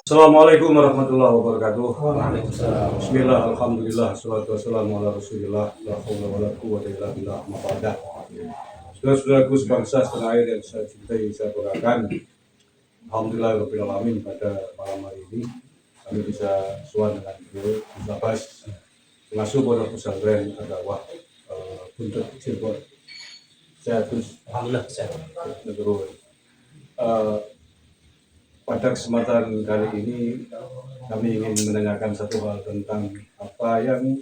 Assalamualaikum warahmatullahi wabarakatuh. Waalaikumsalam. Bismillah, alhamdulillah, salatu wassalamu ala rasulillah, la hawla wa la quwwata illa billah, amma ba'da. Saudara-saudaraku sebangsa setanah air yang saya cintai, saya banggakan. Alhamdulillah rabbil alamin, pada malam hari ini kami bisa suan dengan beliau Gus Abbas, pengasuh pondok pesantren Ad-Da'wah Buntut Cirebon. Saya terus Alhamdulillah sehat. terus pada kesempatan kali ini kami ingin menanyakan satu hal tentang apa yang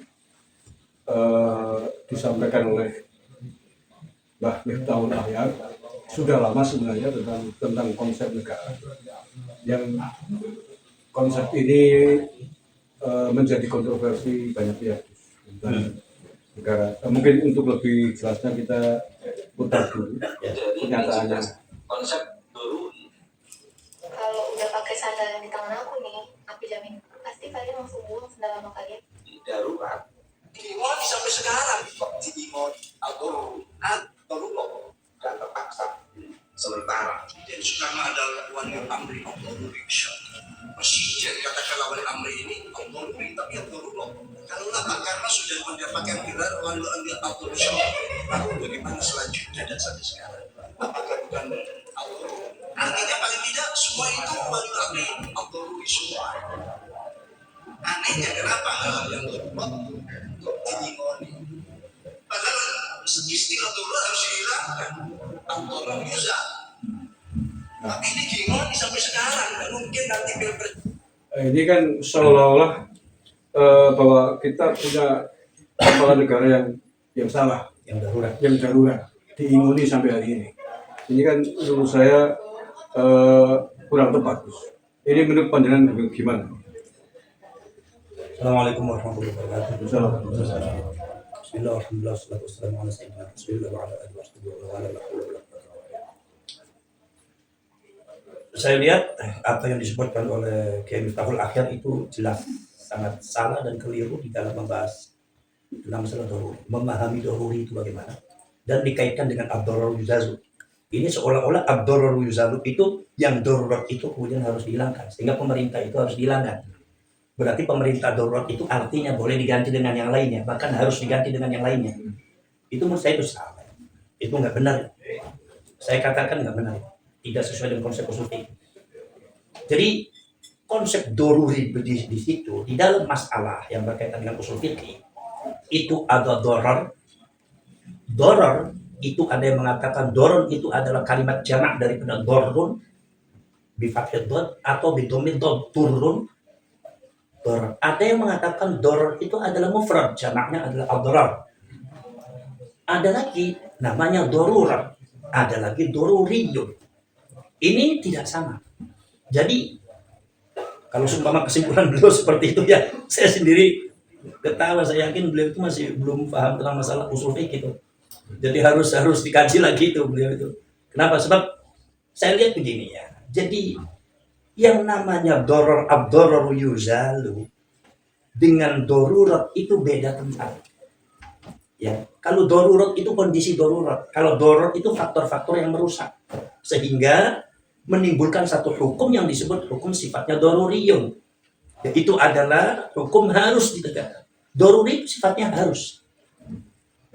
disampaikan oleh Mbah Miftahul Ahyar sudah lama sebenarnya tentang konsep negara, yang konsep ini menjadi kontroversi banyak pihak tentang negara. Mungkin untuk lebih jelasnya kita putar dulu pernyataannya. Konsep dulu kalau udah pakai sandal yang di tangan aku nih, aku jamin pasti kalian langsung buang sandal lama kalian. Darurat dimulai sampai sekarang dimulai atau dan terpaksa sementara dan Soekarno adalah wali amri Indonesia. Presiden katakanlah wali amri ini Abdurri, tapi Abdurullah. Kalau Pak Karno sudah mendapatkan gelar wali amri Indonesia, lalu bagaimana selanjutnya dan sampai sekarang? Apakah bukan Abdurullah? Artinya paling tidak semua itu wali amri Abdurri semua. Anehnya kenapa hal yang berubah kok dimoni? Padahal istilah Abdullah harus dihilangkan. Abdullah Yuza. Tapi ini gimana sampai sekarang? Dan mungkin nanti pilpres. Ini kan seolah-olah bahwa kita punya kepala negara yang salah, Yang darurat. yang darurat, diinguni sampai hari ini. Ini kan menurut saya kurang tepat, Gus. Ini menurut pandangan gimana? Assalamualaikum warahmatullahi wabarakatuh. Assalamualaikum. Bismillah, alhamdulillah, salatu wassalamu ala sayyidina Rasulillah wa ala alihi wa sahbihi wa ala la hawla wa la quwwata illa billah. Saya lihat apa yang disebutkan oleh Kiai Miftahul Ahyar itu jelas sangat salah dan keliru di dalam membahas tentang masalah doruri. Memahami doruri itu bagaimana dan dikaitkan dengan ad-darar yuzalu. Ini seolah-olah ad-darar yuzalu itu yang darurat itu kemudian harus dihilangkan, sehingga pemerintah itu harus dihilangkan. Berarti pemerintah darurat itu artinya boleh diganti dengan yang lainnya, bahkan harus diganti dengan yang lainnya. Itu menurut saya itu salah. Itu nggak benar. Saya katakan nggak benar. Tidak sesuai dengan konsep usul fikih. Jadi konsep doruri di situ, di dalam masalah yang berkaitan dengan usul fikih, itu ada dorar. Dorar itu ada yang mengatakan doron itu adalah kalimat jamak daripada dorun bifathid dod atau bidomid dod turun. Doror. Ada yang mengatakan doror itu adalah mufrad, jamaknya adalah ad-darar. Ada lagi namanya darurat, ada lagi daruriyun. Ini tidak sama. Jadi kalau seumpama kesimpulan beliau seperti itu ya, saya sendiri ketawa. Saya yakin beliau itu masih belum paham tentang masalah usul fikih itu. Jadi harus dikaji lagi itu beliau itu. Kenapa? Sebab saya lihat begini ya. Jadi yang namanya doror abdoror yuzalu dengan darurat itu beda tempat. Ya, kalau darurat itu kondisi darurat, kalau doror itu faktor-faktor yang merusak sehingga menimbulkan satu hukum yang disebut hukum sifatnya daruriyun. Ya, itu adalah hukum harus ditegakkan. Daruri sifatnya harus.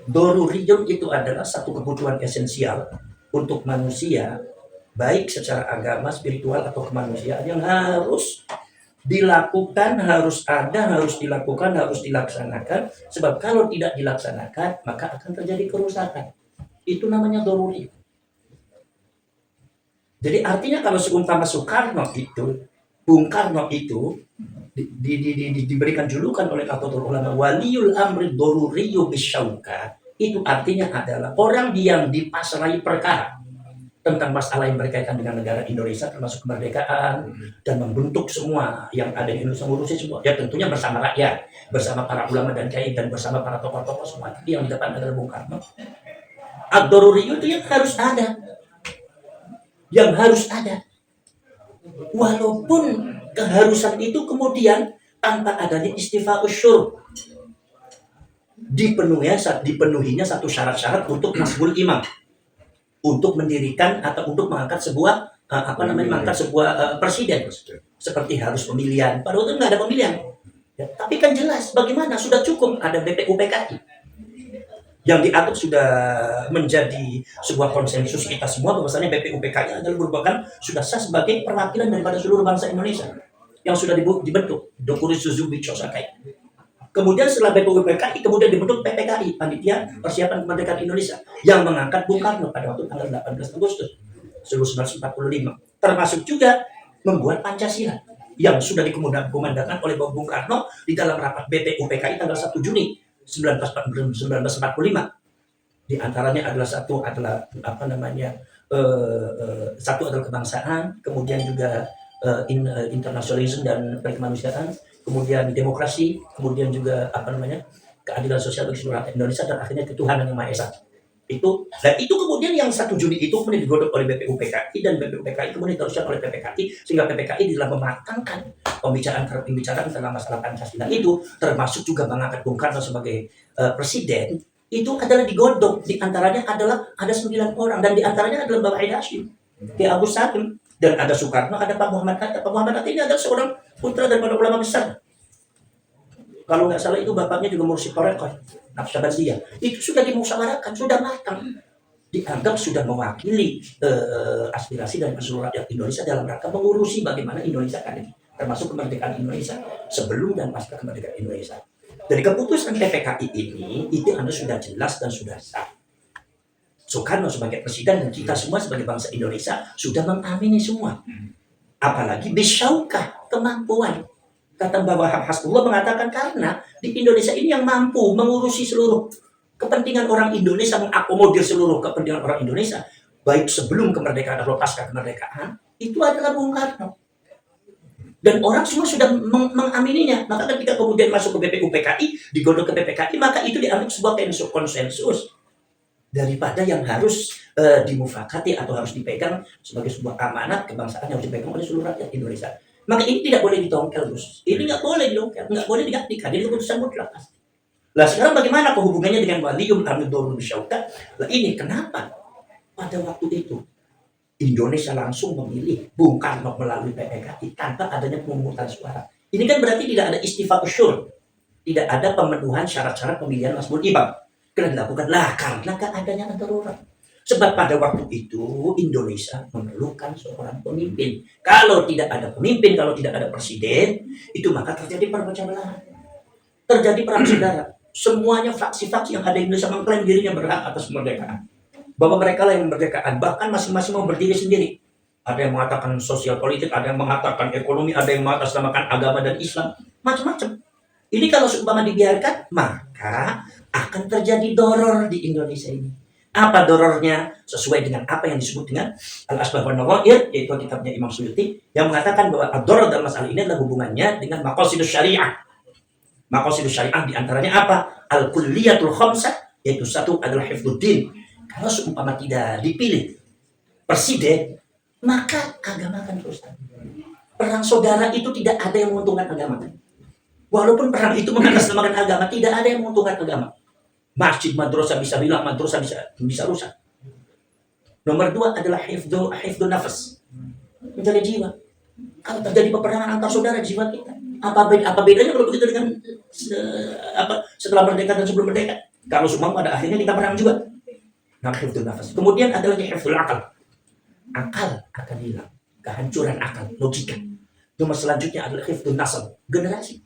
Daruriyun itu adalah satu kebutuhan esensial untuk manusia, baik secara agama, spiritual, atau kemanusiaan yang harus dilakukan, harus ada, harus dilakukan, harus dilaksanakan. Sebab kalau tidak dilaksanakan, maka akan terjadi kerusakan. Itu namanya daruri. Jadi artinya kalau seumpama Soekarno itu, Bung Karno itu diberikan julukan oleh Nahdlatul Ulama waliul amri daruriyyu bisyauka, itu artinya adalah orang yang dipasrai perkara tentang masalah yang berkaitan dengan negara Indonesia, termasuk kemerdekaan dan membentuk semua yang ada di Indonesia, ngurusin semua. Ya tentunya bersama rakyat, bersama para ulama dan kiai, dan bersama para tokoh-tokoh semua. Itu yang di depan adalah Bung Karno. Ad-daruriyyu itu yang harus ada. Yang harus ada. Walaupun keharusan itu kemudian tanpa adanya istifa'us syurut. Dipenuhinya satu syarat-syarat untuk nasbul imam, untuk mendirikan atau untuk mengangkat sebuah mengangkat sebuah presiden. seperti harus pemilihan. Pada waktu itu nggak ada pemilihan. Ya, tapi kan jelas bagaimana sudah cukup ada BPUPKI yang diatur sudah menjadi sebuah konsensus kita semua bahwasanya BPUPKI adalah merupakan sudah sah sebagai perwakilan daripada seluruh bangsa Indonesia yang sudah dibentuk Dokuri Suzuki Chosakai. Kemudian setelah BPUPKI kemudian dibentuk PPKI, Panitia Persiapan Kemerdekaan Indonesia, yang mengangkat Bung Karno pada waktu tanggal 18 Agustus 1945, termasuk juga membuat Pancasila yang sudah dikomandangkan oleh Bung Karno di dalam rapat BPUPKI tanggal 1 Juni 1945. Di antaranya adalah satu adalah satu adalah kebangsaan, kemudian juga internasionalisme dan kemanusiaan, kemudian demokrasi, kemudian juga keadilan sosial bagi seluruh rakyat Indonesia, dan akhirnya ketuhanan yang Maha Esa. Itu kemudian yang 1 Juni itu kemudian digodok oleh BPUPKI, dan BPUPKI kemudian diteruskan oleh PPKI, sehingga PPKI dalam mematangkan pembicaraan tentang masalah Pancasila itu, termasuk juga mengangkat Bung Karno sebagai presiden, itu adalah digodok. Di antaranya adalah ada 9 orang, dan di antaranya adalah Bapak Haidar Hashim, Ki Agus Salim, dan ada Soekarno, ada Pak Muhammad Hatta. Pak Muhammad Hatta ini adalah seorang putra daripada ulama besar. Kalau nggak salah itu bapaknya juga Mursyid Torekoh, Naqsyabandiyah. Itu sudah dimusyawarahkan, sudah matang. Dianggap sudah mewakili aspirasi dari seluruh rakyat Indonesia dalam rangka mengurusi bagaimana Indonesia kan ini, termasuk kemerdekaan Indonesia sebelum dan pasca kemerdekaan Indonesia. Dari keputusan PPKI ini, itu Anda sudah jelas dan sudah sah. Soekarno sebagai presiden dan kita semua sebagai bangsa Indonesia sudah mengamini semua. Apalagi bisyaukah, kemampuan. Kata Bapak Hasbullah mengatakan karena di Indonesia ini yang mampu mengurusi seluruh kepentingan orang Indonesia, mengakomodir seluruh kepentingan orang Indonesia, baik sebelum kemerdekaan atau pasca kemerdekaan, itu adalah Bung Karno. Dan orang semua sudah mengamininya. Maka ketika kemudian masuk ke BPUPKI, digodok ke PPKI, maka itu dianggap sebuah konsensus daripada yang harus dimufakati atau harus dipegang sebagai sebuah amanat kebangsaan yang harus dipegang oleh seluruh rakyat Indonesia. Maka ini tidak boleh ditongkel, Gus. Ini nggak boleh ditongkel, nggak boleh digantikan. Jadi keputusan mutlak. Lah sekarang bagaimana hubungannya dengan Waliyum Amil Dorul Bisyauka? Lah ini kenapa pada waktu itu Indonesia langsung memilih Bung Karno melalui PPKI tanpa adanya pemungutan suara. Ini kan berarti tidak ada istifaq syur, tidak ada pemenuhan syarat-syarat pemilihan Masmul Imam. Karena dilakukan karena keadanya darurat. Sebab pada waktu itu Indonesia memerlukan seorang pemimpin. Kalau tidak ada pemimpin, kalau tidak ada presiden, itu maka terjadi perpecah belahan. Terjadi perang saudara. Semuanya fraksi-fraksi yang ada di Indonesia mengklaim dirinya berhak atas kemerdekaan. Bahwa mereka lah yang memerdekakan. Bahkan masing-masing mau berdiri sendiri. Ada yang mengatakan sosial politik, ada yang mengatakan ekonomi, ada yang mengatasnamakan agama dan Islam. Macam-macam. Ini kalau seumpama dibiarkan, maka akan terjadi doror di Indonesia ini. Apa dorornya? Sesuai dengan apa yang disebut dengan Al-Asbab wa Nadhair, yaitu kitabnya Imam Suyuti, yang mengatakan bahwa ad-doror dalam masalah ini adalah hubungannya dengan maqasidus syariah. Maqasidus syariah diantaranya apa? Al-kulliyatul khamsah, yaitu satu adalah hifdzuddin. Kalau seumpama tidak dipilih presiden, maka agama akan rusak. Perang saudara itu tidak ada yang menguntungkan agama. Walaupun perang itu mengatasnamakan agama, tidak ada yang menguntungkan agama. Masjid, madrasah bisa bilang, madrasah bisa rusak. Nomor 2 adalah hifdzun nafas, menjaga jiwa. Kalau terjadi peperangan antar saudara, jiwa kita. Apa bedanya kalau begitu dengan setelah merdeka dan sebelum merdeka? Kalau semua pada akhirnya kita perang juga. Nah, hifdzun nafas. Kemudian adalah hifdzul akal. Akal akan hilang, kehancuran akal, logika. Nomor selanjutnya adalah hifdzun nasab, generasi,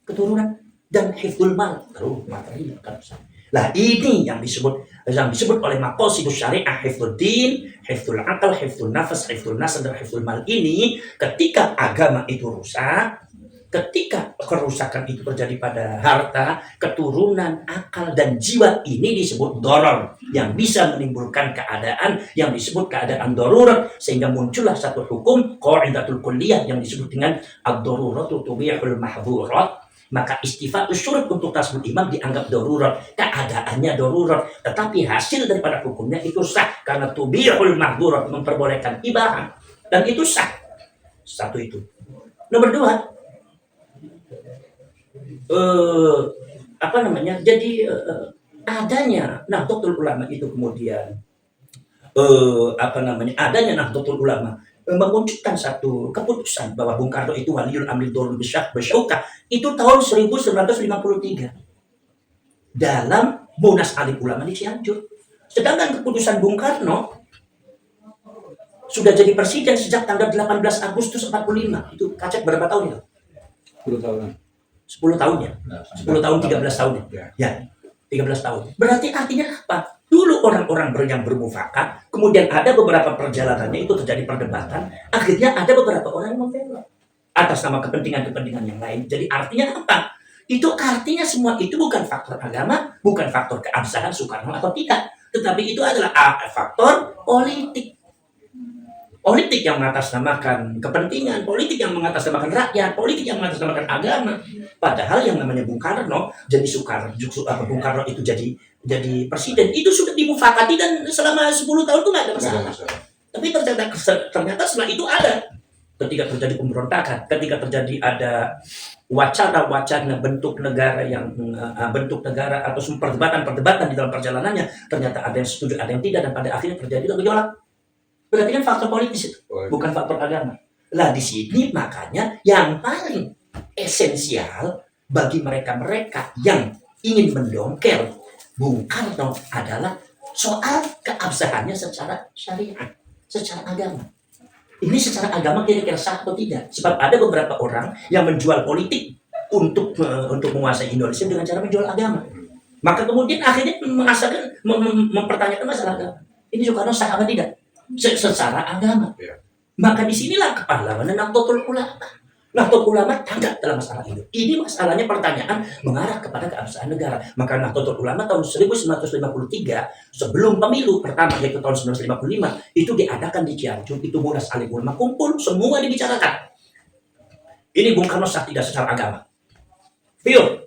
keturunan, dan hifdzul mal, terus materi akan besar. Lah ini yang disebut oleh maqasidus syariah, hifdzuddin, hifdzul akal, hifdzul nafas, hifdzul nasab, dan hifdzul mal ini ketika agama itu rusak, ketika kerusakan itu terjadi pada harta, keturunan, akal, dan jiwa, ini disebut doror yang bisa menimbulkan keadaan yang disebut keadaan darurat, sehingga muncullah satu hukum qaidatul kulliyah yang disebut dengan ad-daruratu tubihul mahdhurat. Maka istifaq syurut untuk tasbih imam dianggap darurat, keadaannya darurat, tetapi hasil daripada hukumnya itu sah karena tubihul mahdhurat, memperbolehkan ibahan, dan itu sah. Satu itu. Nomor 2, jadi adanya Nahdlatul Ulama itu kemudian adanya Nahdlatul Ulama memunculkan satu keputusan bahwa Bung Karno itu waliul amri dorul besyauka itu tahun 1953 dalam Munas Alim Ulama di Cianjur. Sedangkan keputusan Bung Karno sudah jadi presiden sejak tanggal 18 Agustus 45. Itu Kacet berapa tahun itu? 10 tahunan. 10 tahun ya? 10 tahun, 13 tahun ya? Ya, 13 tahun. Berarti artinya apa? Dulu orang-orang yang bermufakat, kemudian ada beberapa perjalanannya itu terjadi perdebatan, akhirnya ada beberapa orang yang membela atas nama kepentingan-kepentingan yang lain. Jadi artinya apa? Itu artinya semua itu bukan faktor agama, bukan faktor keabsahan Soekarno atau tidak, tetapi itu adalah faktor politik. Politik yang mengatasnamakan kepentingan, politik yang mengatasnamakan rakyat, politik yang mengatasnamakan agama. Padahal yang namanya Bung Karno, jadi Bung Karno itu jadi presiden, itu sudah dimufakati dan selama 10 tahun itu nggak ada masalah. Tapi ternyata setelah itu ada. Ketika terjadi pemberontakan, ketika terjadi ada wacana-wacana bentuk negara atau perdebatan di dalam perjalanannya, ternyata ada yang setuju, ada yang tidak, dan pada akhirnya terjadi gejolak. Berarti kan faktor politis itu, bukan faktor agama. Lah di sini makanya yang paling esensial bagi mereka-mereka yang ingin mendongkel Bung Karno adalah soal keabsahannya secara syariat, secara agama. Ini secara agama kira-kira sah atau tidak? Sebab ada beberapa orang yang menjual politik untuk menguasai Indonesia dengan cara menjual agama. Maka kemudian akhirnya mempertanyakan masalah agama. Ini Soekarno sah atau tidak? Secara agama. Maka disinilah kepahlawanan Nahdlatul Ulama. Nahdlatul Ulama tanggap dalam masalah ini. Ini masalahnya pertanyaan mengarah kepada keabsahan negara. Maka Nahdlatul Ulama tahun 1953 sebelum pemilu pertama yaitu tahun 1955 itu diadakan di Cianjur, itu Munas Alim Ulama kumpul, semua dibicarakan. Ini Bung Karno sah tidak secara agama. Pure.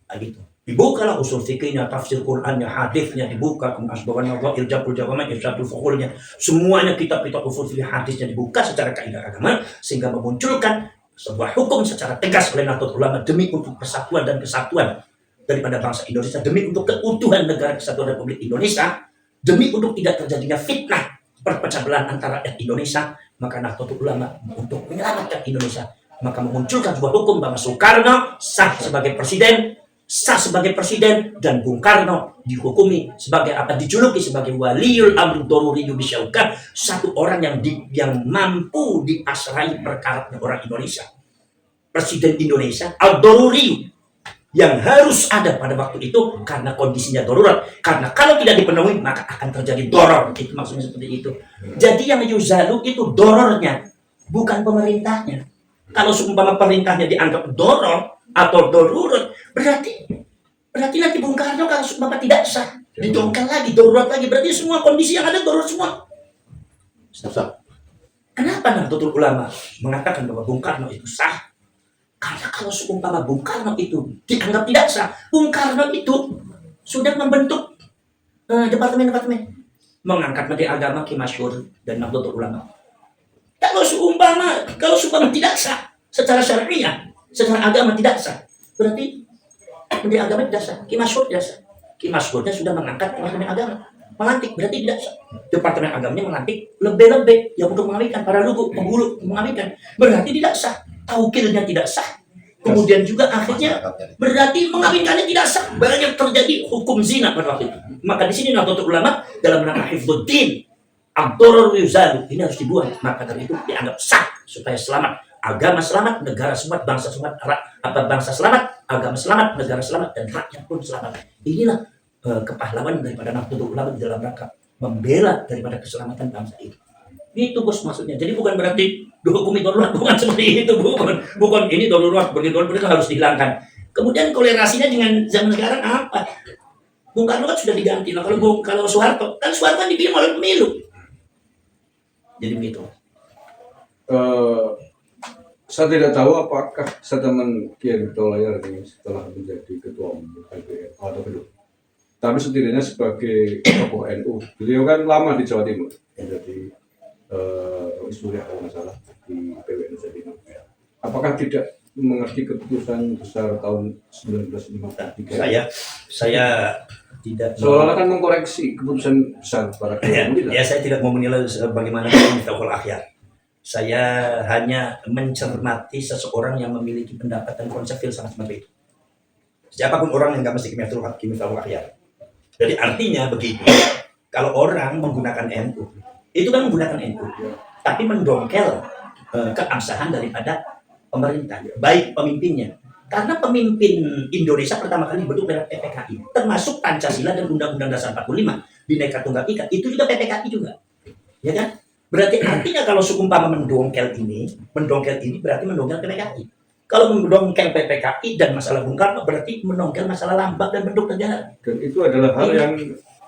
Nah, gitu. Dibukalah usul fikihnya, tafsir Qur'annya, hadisnya dibuka, kemudian iljabul jawaman, irsyadul fuqulnya, semuanya kitab-kitab usul fikih hadisnya dibuka secara kaidah agama sehingga memunculkan sebuah hukum secara tegas oleh Nahdlatul Ulama demi untuk persatuan dan kesatuan daripada bangsa Indonesia, demi untuk keutuhan negara kesatuan Republik Indonesia, demi untuk tidak terjadinya fitnah perpecah belah antara Indonesia. Maka Nahdlatul Ulama untuk menyelamatkan Indonesia maka memunculkan sebuah hukum bahwa Soekarno sah sebagai presiden dan Bung Karno dihukumi sebagai dijuluki sebagai waliul amri doruriyu bisyauka, satu orang yang mampu diasrai perkara orang Indonesia, presiden Indonesia al-doruriyu yang harus ada pada waktu itu karena kondisinya darurat, karena kalau tidak dipenuhi maka akan terjadi doror. Itu maksudnya seperti itu. Jadi yang yuzalu itu dorornya, bukan pemerintahnya. Kalau seumpama pemerintahnya dianggap doror atau darurat, berarti nanti Bung Karno kalau seumpama tidak sah, didongkal lagi, darurat lagi, berarti semua kondisi yang ada darurat semua. Kenapa Nahdlatul Ulama mengatakan bahwa Bung Karno itu sah? Karena kalau seumpama Bung Karno itu dianggap tidak sah, Bung Karno itu sudah membentuk departemen-departemen, mengangkat Menteri Agama Ki Masyhur dan Nahdlatul Ulama. Kalau seumpama tidak sah secara syariah, secara agama tidak sah, berarti Menteri Agama tidak sah, Ki Masyhur tidak sah. Ki Masyhurnya sudah mengangkat Departemen Agama, melantik, berarti tidak sah. Departemen Agamanya melantik lebih-lebih yang untuk mengawinkan para lugu, penghulu mengawinkan, berarti tidak sah. Taukilnya tidak sah. Kemudian juga akhirnya berarti mengawinkannya tidak sah. Banyak terjadi hukum zina pada waktu itu. Maka di sini Nahdlatul Ulama dalam rangka hifdzuddin ad-doror yuzalu ini harus dibuat. Maka dari itu dianggap sah supaya selamat. Agama selamat, negara selamat, bangsa selamat, bangsa selamat, agama selamat, negara selamat, dan rakyat pun selamat. Inilah kepahlawanan daripada Nahdlatul Ulama dalam rangka membela daripada keselamatan bangsa itu. Itu bos maksudnya. Jadi bukan berarti dihukumi darurat, bukan seperti itu, bukan ini darurat, begitu mereka harus dihilangkan. Kemudian kolerasinya dengan zaman sekarang apa? Bung Karno kan sudah diganti lah. Kalau Soeharto dipilih oleh pemilu. Jadi begitu. Saya tidak tahu apakah statement Kiai Tolayar ini setelah menjadi ketua umum LPM atau belum. Tapi setidaknya sebagai tokoh NU, beliau kan lama di Jawa Timur, menjadi Isuriah kalau nggak salah di PWNU Jatim. Apakah tidak mengerti keputusan besar tahun 1953? Saya tidak. Seolah-olah kan mengkoreksi keputusan besar para ya, saya tidak mau menilai bagaimana Miftahul Akhyar. Saya hanya mencermati seseorang yang memiliki pendapat dan konsep filsafat seperti itu. Siapapun orang yang nggak mesti kimia akhyar. Jadi artinya begini, kalau orang menggunakan NU, itu kan menggunakan NU, tapi mendongkel keabsahan daripada pemerintah, baik pemimpinnya. Karena pemimpin Indonesia pertama kali dibentuk lewat PPKI, termasuk Pancasila dan Undang-Undang Dasar 45, Bhinneka Tunggal Ika, itu juga PPKI juga, ya kan? Berarti artinya kalau seumpama mendongkel ini berarti mendongkel PPKI. Kalau mendongkel PPKI dan masalah Bung Karno berarti mendongkel masalah lambang dan bentuk negara. Dan itu adalah hal yang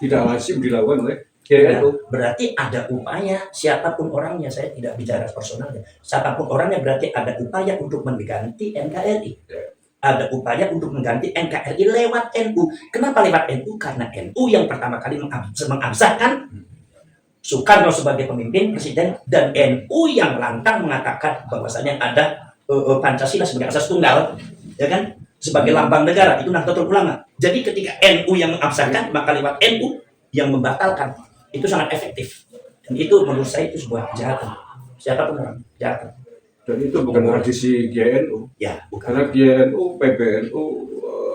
tidak lazim dilakukan oleh Ya, GNU. berarti ada upaya, siapapun orangnya, saya tidak bicara personalnya, siapapun orangnya berarti ada upaya untuk mengganti NKRI. Ada upaya untuk mengganti NKRI lewat NU. Kenapa lewat NU? Karena NU yang pertama kali mengabsahkan Soekarno sebagai pemimpin presiden, dan NU yang lantang mengatakan bahwasanya ada Pancasila sebagai asas tunggal, ya kan, sebagai lambang negara, itu Nahdlatul Ulama. Jadi ketika NU yang mengabsahkan, maka lewat NU yang membatalkan, itu sangat efektif. Dan itu menurut saya itu sebuah kejahatan. Siapapun orang, kejahatan. Dan itu bukan tradisi GNU. Ya, bukan. Karena GNU, PBNU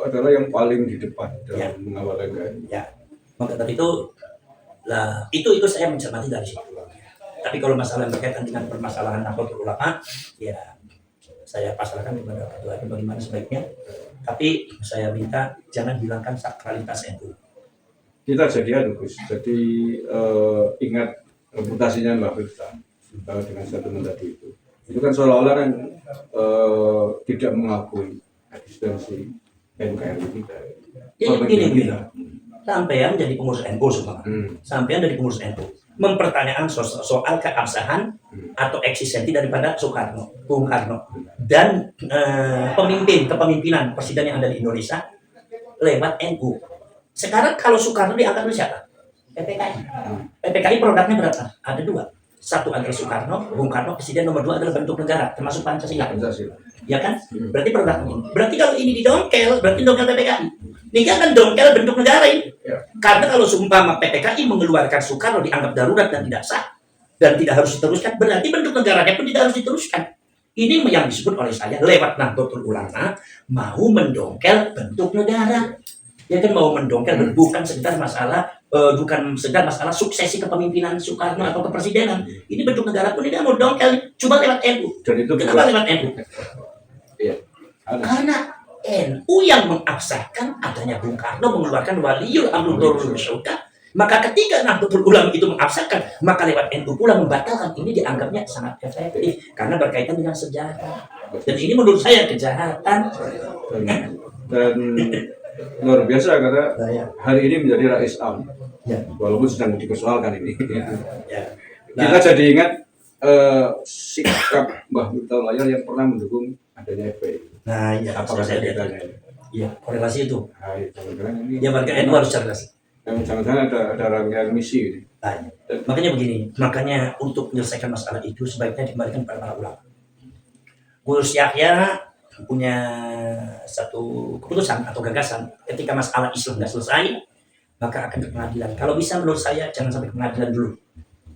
adalah yang paling di depan Ya. dalam mengawal NKRI. Ya, maka dari itu lah, itu saya mencermati dari situ. Tapi kalau masalah yang berkaitan dengan permasalahan Nahdlatul Ulama, ya saya pasrahkan kepada ketua bagaimana sebaiknya. Tapi saya minta jangan hilangkan sakralitas NU. Kita jadi Gus, jadi ingat reputasinya Mbak Firsa dengan statement tadi itu. Itu kan seolah-olah kan tidak mengakui eksistensi NKRI kita. Jadi begini. Sampean jadi pengurus NU semua. Sampean dari pengurus NU mempertanyakan soal keabsahan atau eksistensi daripada Soekarno, Bung Karno, dan kepemimpinan presiden yang ada di Indonesia lewat NU. Sekarang kalau Soekarno diangkat oleh siapa? PPKI. PPKI produknya berapa? Ada dua. Satu adalah Soekarno, Bung Karno, presiden. Nomor dua adalah bentuk negara, termasuk Pancasila. Ya kan? Berarti produknya. Berarti kalau ini didongkel, berarti dongkel PPKI. Ini kan dongkel bentuk negara ini. Karena kalau seumpama PPKI mengeluarkan Soekarno dianggap darurat dan tidak sah dan tidak harus diteruskan, berarti bentuk negaranya pun tidak harus diteruskan. Ini yang disebut oleh saya lewat Nahdlatul Ulama mau mendongkel bentuk negara. Ya kan, mau mendongkel bukan sekedar masalah suksesi kepemimpinan Soekarno atau kepresidenan. Ini bentuk negara pun tidak mau dongkel, cuma lewat NU. Dan itu kenapa lewat NU? Iya. Karena NU yang mengabsahkan adanya Bung Karno mengeluarkan Waliul Amrul Turul Syauka. Maka ketika Nahdlatul Ulama itu mengabsahkan, maka lewat NU pula membatalkan. Ini dianggapnya sangat efektif karena berkaitan dengan sejarah. Dan ini menurut saya kejahatan. Dan luar biasa karena hari ini menjadi Rais Am, walaupun sedang dipersoalkan ini. Kita jadi ingat sikap Mbah Miftahul Layar yang pernah mendukung adanya FPI. Nah, iya. Apakah saya bedanya? Iya, korelasi itu. Nah, jangan-jangan ini. Ya, warga NU harus cerdas. Jangan-jangan ada rangkaian misi ini. Nah, makanya begini, makanya untuk menyelesaikan masalah itu sebaiknya dikembalikan kepada para ulama. Gus Yahya punya satu keputusan atau gagasan, ketika masalah Islam nggak selesai, maka akan ke pengadilan. Kalau bisa menurut saya jangan sampai ke pengadilan dulu,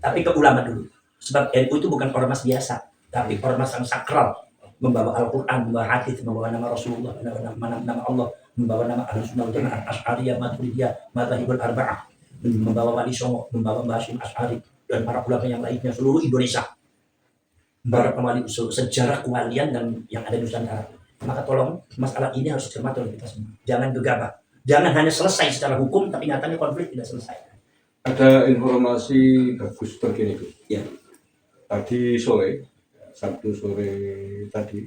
tapi ke ulama dulu. Sebab NU itu bukan ormas biasa, tapi ormas yang sakral, membawa Al-Quran, membawa hadits, membawa nama Rasulullah, nama Allah, membawa nama Ahlussunnah wal Jamaah, Asy'ariyah, Maturidiyah, Madzhabul Arba'ah, membawa Wali Songo, membawa Mbah Hasyim Asy'ari dan para ulama yang lainnya seluruh Indonesia. Para pemali usul sejarah kewalian dan yang ada di Nusantara. Maka tolong masalah ini harus dicermati oleh kita semua. Jangan gegabah. Jangan hanya selesai secara hukum tapi nyatanya konflik tidak selesai. Ada informasi bagus terkini, Gus. Ya. Tadi sore, Sabtu sore tadi,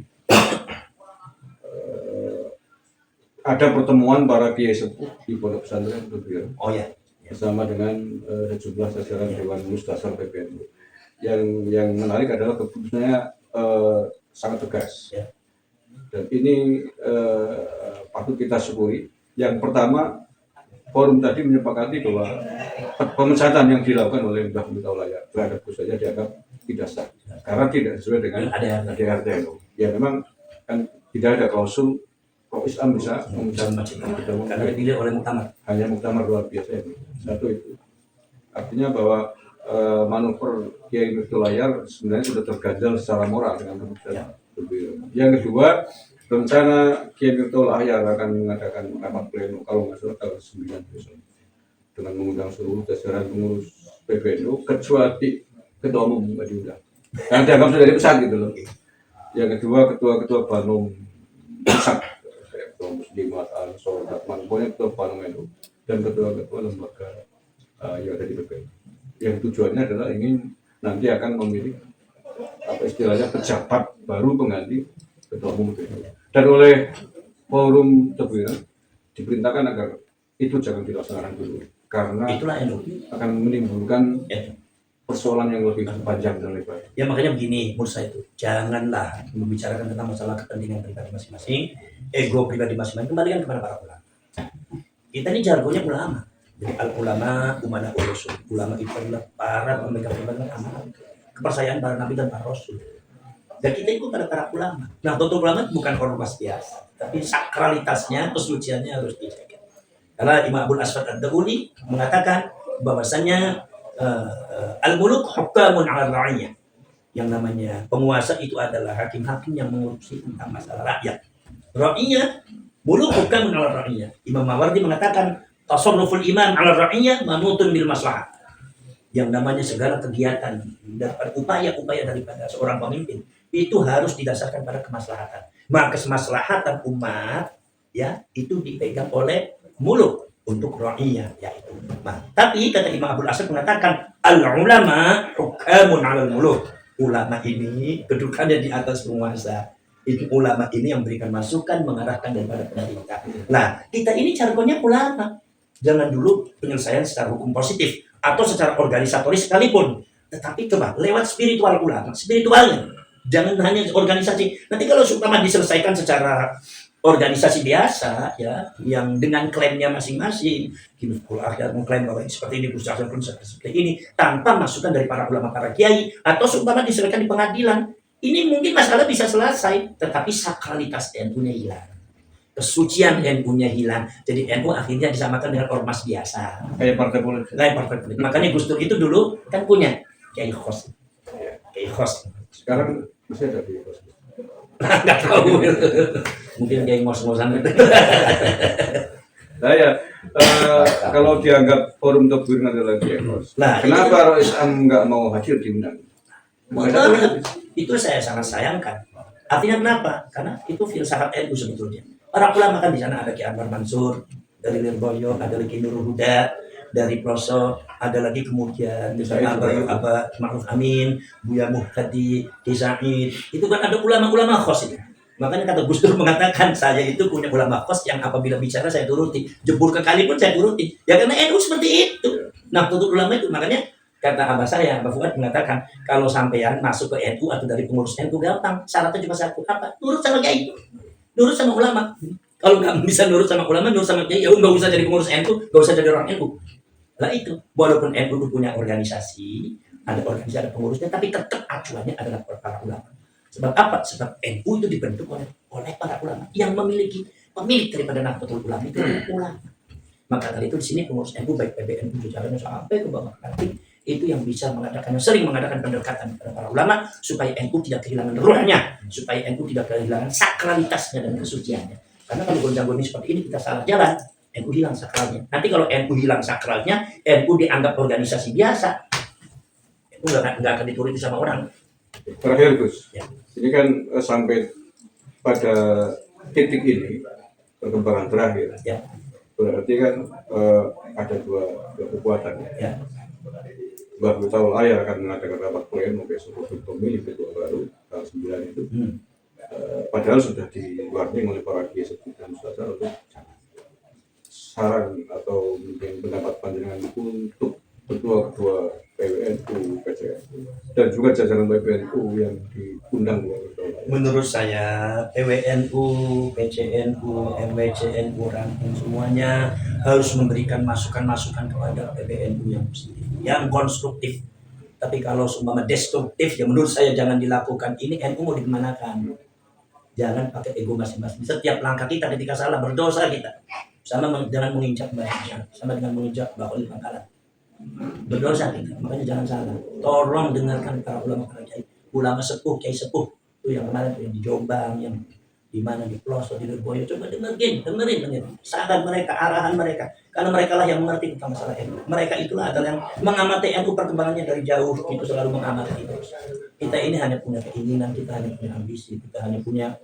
ada pertemuan para kiai sepuh di Pondok Pesantren Tubiran. Oh ya. Bersama dengan sejumlah jajaran Dewan Mustasar PBNU. Yang menarik adalah keputusannya sangat tegas. Ya. Dan ini patut kita syukuri. Yang pertama, forum tadi menyepakati bahwa pemecatan yang dilakukan oleh Mbah Miftahul Layar terhadap Gus Yahya dianggap tidak sah karena tidak sesuai dengan ADRT. Ya memang kan tidak ada klausul kalau Islam bisa memecat karena dipilih oleh muktamar. Hanya muktamar luar biasa ini. Satu itu. Artinya bahwa manuver Kiai Miftahul Ahyar sebenarnya sudah terganjal secara moral dengan keputusan berbeda. Yang kedua, rencana Kiai Miftahul Ahyar akan mengadakan rapat pleno kalau nggak salah tanggal 9 besok dengan mengundang seluruh jajaran pengurus PBNU kecuali ketua umum nggak diundang. Yang dianggap sudah dipesan gitu loh. Yang kedua, ketua-ketua Banum pusat, ketua Muslimat, Ansor, Datman, pokoknya ketua Banum NU dan ketua-ketua lembaga yang ada di PBNU. Yang tujuannya adalah ingin nanti akan memilih apa istilahnya pejabat baru pengganti ketua umum PBNU. Dan oleh forum Tebuireng diperintahkan agar itu jangan dilaksanakan dulu karena Itulah NU. akan menimbulkan Ya. persoalan yang lebih panjang dan lebar. Ya makanya begini menurut saya itu, janganlah membicarakan tentang masalah kepentingan pribadi masing-masing, ego pribadi masing-masing, kembalikan kepada para ulama. Kita ini jargonnya ulama. Jadi al ulama umana rasul. Ulama itu adalah para pemegang amanah, kepercayaan para nabi dan para rasul. Dan kita ikut pada para ulama. Nah, tentu ulama itu bukan ormas biasa, tapi sakralitasnya, kesuciannya harus dijaga. Karena Imam Abul Aswad Ad-Dauli mengatakan bahwasanya al-muluk hukamun ala ra'iyah. Yang namanya penguasa itu adalah hakim-hakim yang mengurusi tentang masalah rakyat. Ra'iyah, muluk hukamun ala ra'iyah. Imam Mawardi mengatakan tasarruful imam ala ra'iyah manutun bil maslahat. Yang namanya segala kegiatan dan upaya-upaya daripada seorang pemimpin itu harus didasarkan pada kemaslahatan. Maka kemaslahatan umat ya itu dipegang oleh muluk untuk ra'iyah yaitu. Nah, tapi kata Imam Abdul Asad mengatakan al-ulama hukamun 'alal muluk. Ulama ini kedudukannya di atas penguasa. Itu ulama ini yang memberikan masukan, mengarahkan daripada pemerintah. Nah, kita ini jargonnya ulama. Jangan dulu penyelesaian secara hukum positif atau secara organisatoris sekalipun. Tetapi coba lewat spiritual ulama, spiritualnya. Jangan hanya organisasi. Nanti kalau seumpama diselesaikan secara organisasi biasa ya yang dengan klaimnya masing-masing Miftahul Ahyar mengklaim bahwa seperti ini Gus Yahya seperti ini tanpa masukan dari para ulama para kiai atau seumpama diselesaikan di pengadilan ini mungkin masalah bisa selesai tetapi sakralitas NU-nya hilang, kesucian NU-nya hilang, jadi NU akhirnya disamakan dengan ormas biasa Kayak partai politik. makanya Gus Dur itu dulu kan punya kiai khos Sekarang masih ada di pos. nggak tahu mungkin kayak ngos-ngosan gitu. Nah ya, kalau dianggap forum Tebuireng adalah kios, Nah, kenapa Rois Am nggak mau hadir diundang? Itu saya sangat sayangkan. Artinya kenapa? Karena itu filsafat NU sebetulnya. Para ulama kan di sana ada Ki Anwar Mansur dari Lirboyo, ada lagi Nurul Huda dari Ploso, ada lagi kemudian misalnya apa Ma'ruf Amin, Buya Muhtadi, Ki Said. Itu kan ada ulama-ulama khos itu. Makanya kata Gus Dur mengatakan saya itu punya ulama khos yang apabila bicara saya turuti, jebur ke kali pun saya turuti. Ya karena NU seperti itu. Nah, tuntut ulama itu makanya kata abah saya, Abah Fuad mengatakan kalau sampean masuk ke NU atau dari pengurus NU gampang, syaratnya cuma satu apa? Nurut sama kiai, nurut sama ulama. Kalau nggak bisa nurut sama ulama, nurut sama kiai, ya nggak usah jadi pengurus NU, nggak usah jadi orang NU. Lah itu, walaupun NU punya organisasi, ada organisasi, ada pengurusnya, tapi tetap acuannya adalah para ulama. Sebab apa? Sebab NU itu dibentuk oleh para ulama yang memiliki pemilik daripada Nahdlatul Ulama itu adalah ulama. Maka dari itu di sini pengurus NU baik PBNU jalannya sampai ke bawah nanti itu yang bisa sering mengadakan pendekatan kepada para ulama supaya NU tidak kehilangan ruhnya, supaya NU tidak kehilangan sakralitasnya dan kesuciannya. Karena kalau gonjang-gonjing seperti ini kita salah jalan, NU hilang sakralnya. Nanti kalau NU hilang sakralnya, NU dianggap organisasi biasa, NU nggak akan dituruti sama orang. Terakhir Gus, Ya. ini kan sampai pada titik ini perkembangan terakhir. Ya. Berarti kan ada dua kekuatan. Ya. Mbak Miftahul Ahyar akan mengadakan rapat pleno besok untuk pemilih ketua baru tanggal 9 itu. Padahal sudah di-warning oleh para kiai dan ustadz untuk saran atau mungkin pendapat pandangan untuk ketua-ketua PWNU, PCNU dan juga jajaran PWNU yang diundang oleh Menurut saya PWNU, PCNU, MWCNU rampung semuanya harus memberikan masukan-masukan kepada PWNU yang positif, yang konstruktif. Tapi kalau seumpama destruktif, ya menurut saya jangan dilakukan. Ini NU mau dikemanakan? Jangan pakai ego masing-masing. Setiap langkah kita ketika salah berdosa kita. Jangan menginjak banyak, sama dengan menginjak bakul di pangkalan. Berdosa kita. Makanya jangan salah. Tolong dengarkan para ulama, para kiai, ulama sepuh, kiai sepuh. Itu yang kemarin tuh yang di Jombang, yang di mana di Pelosok, di Lirboyo, coba dengerin saran mereka, arahan mereka, karena mereka lah yang mengerti tentang masalah NU. Mereka itulah adalah yang mengamati NU perkembangannya dari jauh, itu selalu mengamati itu. Kita ini hanya punya keinginan, kita hanya punya ambisi, kita hanya punya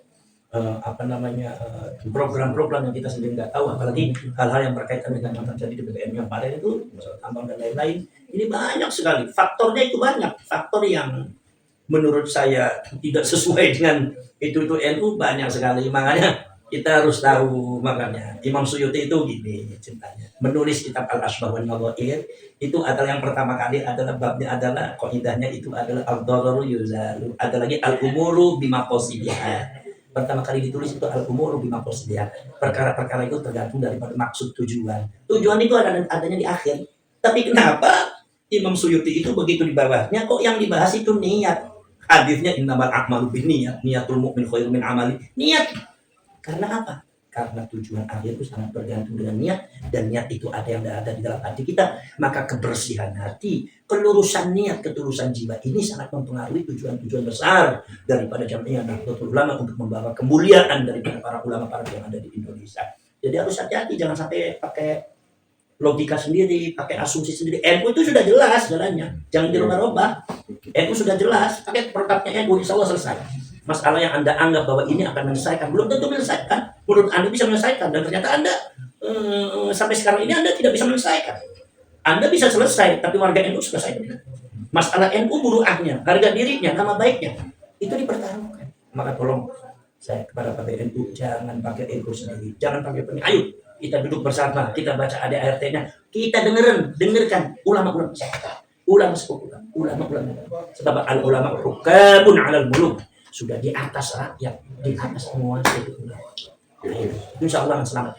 program-program yang kita sendiri nggak tahu, apalagi hal-hal yang berkaitan dengan yang terjadi di BBM yang kemarin itu, masalah tambang dan lain-lain. Ini banyak sekali faktornya, itu banyak faktor yang menurut saya tidak sesuai dengan itu NU, banyak sekali. Makanya kita harus tahu, makanya Imam Suyuti itu gini ceritanya, menulis kitab Al-Asbah wal Nadhair itu adalah yang pertama kali adalah babnya adalah qaidahnya itu adalah ad-dararu yuzalu, ada lagi al-umuru bimaqasidiha. Pertama kali ditulis itu al-umuru bimaqasidiha, perkara-perkara itu tergantung daripada maksud tujuan. Tujuan itu adanya di akhir. Tapi kenapa Imam Suyuti itu begitu di bawahnya kok yang dibahas itu niat? Hadisnya innamal a'malu binniyat, niyatul mu'min khairun min amali. Niat. Karena apa? Karena tujuan akhir itu sangat bergantung dengan niat, dan niat itu ada yang ada di dalam hati kita. Maka kebersihan hati, kelurusan niat, ketulusan jiwa ini sangat mempengaruhi tujuan-tujuan besar daripada Jamiah Nahdlatul Ulama untuk membawa kemuliaan daripada para ulama yang ada di Indonesia. Jadi harus hati-hati, jangan sampai pakai logika sendiri, pakai asumsi sendiri. NU itu sudah jelas jalannya, jangan dirubah-rubah. NU sudah jelas, pakai protapnya NU, insya Allah selesai. Masalah yang Anda anggap bahwa ini akan menyelesaikan, belum tentu menyelesaikan. Menurut Anda bisa menyelesaikan, dan ternyata Anda sampai sekarang ini Anda tidak bisa menyelesaikan. Anda bisa selesai, tapi warga NU selesai. Masalah NU buruahnya, harga dirinya, nama baiknya, itu dipertaruhkan. Maka tolong saya kepada partai NU, jangan pakai ego sendiri, jangan pakai penting. Ayo kita duduk bersama, kita baca ADART-nya, kita dengarkan ulama-ulama ulama. Sebab al-ulama hukamun 'alal muluk, sudah di atas rakyat, di atas penguasa itu. Insya Allah selamat.